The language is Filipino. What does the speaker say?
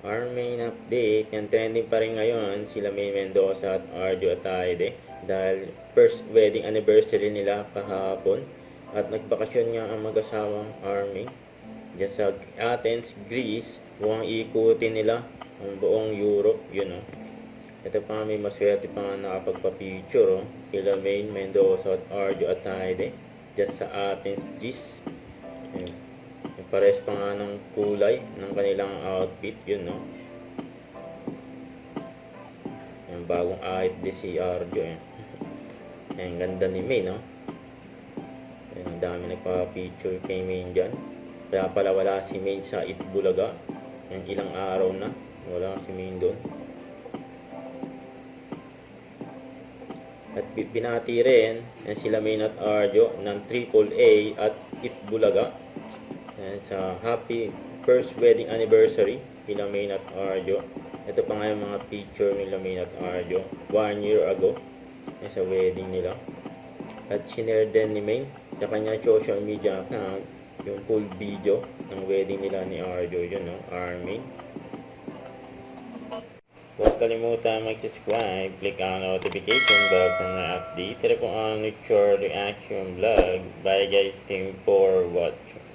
Main update. Yan, trending pa rin ngayon sila Maine Mendoza at Arjo Ataide dahil first wedding anniversary nila kahapon at nagbakasyon nga ang mag-asawang Armin dyan sa Athens, Greece. Mukhang ikutin nila ang buong Europe, yun o. Ito pa may maswerte pa nga nakapagpa-picture o. Kila Maine Mendoza at Arjo Ataide dyan sa Athens, Greece. Yun. Pares pa nga ng kulay ng kanilang outfit, yun no. Yung bagong AFD si Arjo yan. Ang ganda ni May, no. Yan, ang dami nagpa-picture kay May dyan. Kaya pala wala si May sa Itbulaga. Yan, ilang araw na wala si May doon. At binati rin yan sila May at Arjo ng AAA at Itbulaga. Yan, sa happy first wedding anniversary nila May at Arjo. Ito pa nga yung mga picture nila May at Arjo 1 year ago yan, sa wedding nila. At sinare din ni May sa kanya social media account yung full video ng wedding nila ni Arjo, yun no, Armin. Huwag kalimutan mag-subscribe, click ang notification bell para na update. Tira po ang Nature Reaction Vlog. Bye guys, thank you for watching.